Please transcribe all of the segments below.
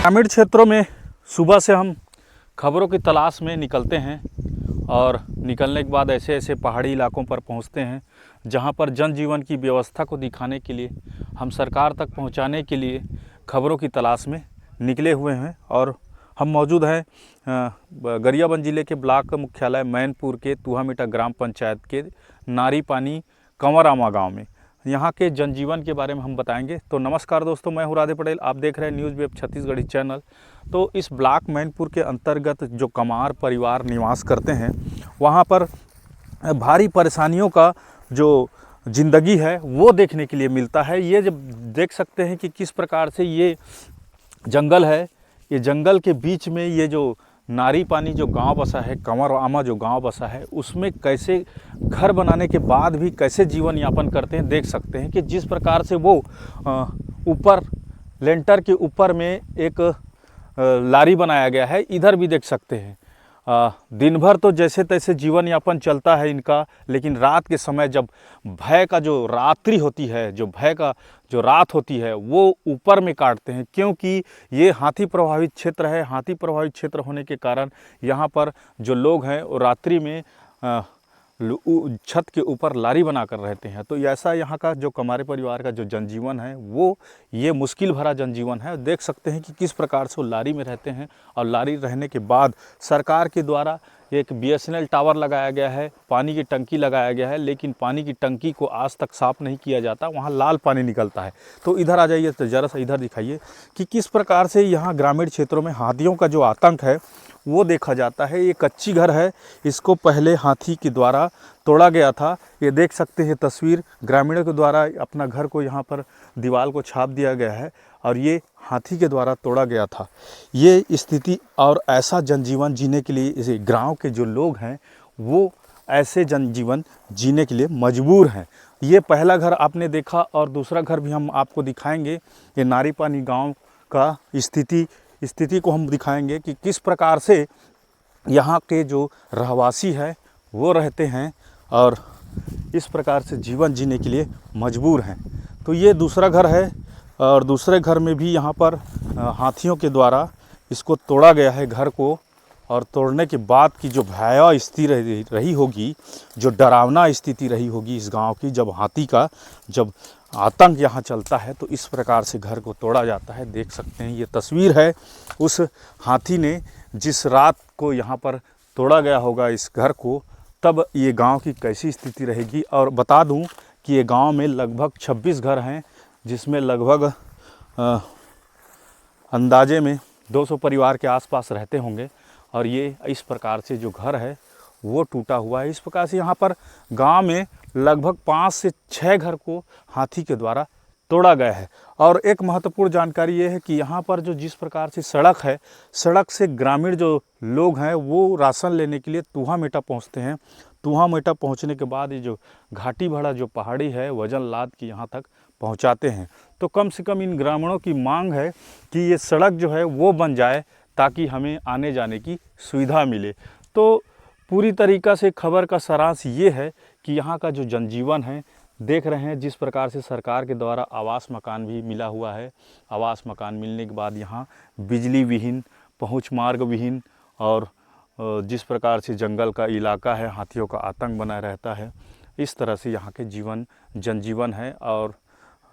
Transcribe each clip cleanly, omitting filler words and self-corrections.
ग्रामीण क्षेत्रों में सुबह से हम खबरों की तलाश में निकलते हैं और निकलने के बाद ऐसे ऐसे पहाड़ी इलाकों पर पहुंचते हैं जहां पर जनजीवन की व्यवस्था को दिखाने के लिए, हम सरकार तक पहुंचाने के लिए खबरों की तलाश में निकले हुए हैं। और हम मौजूद हैं गरियाबंद ज़िले के ब्लॉक मुख्यालय मैनपुर के तुहामीटा ग्राम पंचायत के नारी पानी कंवरामा गाँव में। यहाँ के जनजीवन के बारे में हम बताएंगे। तो नमस्कार दोस्तों, मैं हूँ राधे पटेल, आप देख रहे हैं न्यूज़ वेब छत्तीसगढ़ी चैनल। तो इस ब्लॉक मैनपुर के अंतर्गत जो कमार परिवार निवास करते हैं, वहाँ पर भारी परेशानियों का जो ज़िंदगी है वो देखने के लिए मिलता है। ये जब देख सकते हैं कि किस प्रकार से ये जंगल है, ये जंगल के बीच में ये जो नारी पानी जो गांव बसा है, कंवरामा जो गांव बसा है, उसमें कैसे घर बनाने के बाद भी कैसे जीवन यापन करते हैं, देख सकते हैं कि जिस प्रकार से वो ऊपर लेंटर के ऊपर में एक लारी बनाया गया है। इधर भी देख सकते हैं दिन भर तो जैसे तैसे जीवन यापन चलता है इनका, लेकिन रात के समय जब भय का जो रात्रि होती है, जो भय का जो रात होती है, वो ऊपर में काटते हैं, क्योंकि ये हाथी प्रभावित क्षेत्र है। हाथी प्रभावित क्षेत्र होने के कारण यहाँ पर जो लोग हैं वो रात्रि में छत के ऊपर लारी बनाकर रहते हैं। तो ऐसा यहाँ का जो कमारे परिवार का जो जनजीवन है वो ये मुश्किल भरा जनजीवन है। देख सकते हैं कि किस प्रकार से वो लारी में रहते हैं, और लारी रहने के बाद सरकार के द्वारा एक BSNL टावर लगाया गया है, पानी की टंकी लगाया गया है, लेकिन पानी की टंकी को आज तक साफ़ नहीं किया जाता, वहाँ लाल पानी निकलता है। तो इधर आ जाइए, तो ज़रा सा इधर दिखाइए कि किस प्रकार से यहाँ ग्रामीण क्षेत्रों में हाथियों का जो आतंक है वो देखा जाता है। ये कच्ची घर है, इसको पहले हाथी के द्वारा तोड़ा गया था। ये देख सकते हैं तस्वीर, ग्रामीणों के द्वारा अपना घर को यहाँ पर दीवार को छाप दिया गया है और ये हाथी के द्वारा तोड़ा गया था। ये स्थिति और ऐसा जनजीवन जीने के लिए इस गाँव के जो लोग हैं वो ऐसे जनजीवन जीने के लिए मजबूर हैं। ये पहला घर आपने देखा, और दूसरा घर भी हम आपको दिखाएंगे। ये नारी पानी गाँव का स्थिति को हम दिखाएंगे कि किस प्रकार से यहाँ के जो रहवासी है वो रहते हैं और इस प्रकार से जीवन जीने के लिए मजबूर हैं। तो ये दूसरा घर है, और दूसरे घर में भी यहाँ पर हाथियों के द्वारा इसको तोड़ा गया है घर को। और तोड़ने के बाद की जो भयावह स्थिति रही होगी, जो डरावना स्थिति रही होगी इस गांव की, जब हाथी का जब आतंक यहाँ चलता है तो इस प्रकार से घर को तोड़ा जाता है। देख सकते हैं ये तस्वीर है उस हाथी ने जिस रात को यहाँ पर तोड़ा गया होगा इस घर को, तब ये गांव की कैसी स्थिति रहेगी। और बता दूं कि ये गांव में लगभग 26 घर हैं, जिसमें लगभग अंदाजे में 200 परिवार के आसपास रहते होंगे। और ये इस प्रकार से जो घर है वो टूटा हुआ है। इस प्रकार से यहाँ पर गांव में लगभग 5 से 6 घर को हाथी के द्वारा तोड़ा गया है। और एक महत्वपूर्ण जानकारी ये है कि यहाँ पर जो जिस प्रकार से सड़क है, सड़क से ग्रामीण जो लोग हैं वो राशन लेने के लिए तुहामीटा पहुँचते हैं। तुहामीटा पहुँचने के बाद ये जो घाटी भरा जो पहाड़ी है, वजन लाद के यहाँ तक पहुँचाते हैं। तो कम से कम इन ग्रामीणों की मांग है कि ये सड़क जो है वो बन जाए, ताकि हमें आने जाने की सुविधा मिले। तो पूरी तरीक़ा से खबर का सारांश ये है कि यहाँ का जो जनजीवन है, देख रहे हैं जिस प्रकार से सरकार के द्वारा आवास मकान भी मिला हुआ है। आवास मकान मिलने के बाद यहाँ बिजली विहीन, पहुँच मार्ग विहीन, और जिस प्रकार से जंगल का इलाका है, हाथियों का आतंक बना रहता है, इस तरह से यहाँ के जनजीवन है। और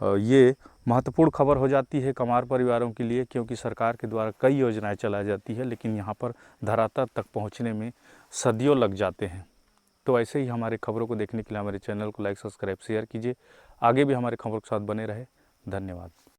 ये महत्वपूर्ण खबर हो जाती है कमार परिवारों के लिए, क्योंकि सरकार के द्वारा कई योजनाएं चलाई जाती है, लेकिन यहाँ पर धरातल तक पहुँचने में सदियों लग जाते हैं। तो ऐसे ही हमारे खबरों को देखने के लिए हमारे चैनल को लाइक, सब्सक्राइब, शेयर कीजिए। आगे भी हमारे खबरों के साथ बने रहे। धन्यवाद।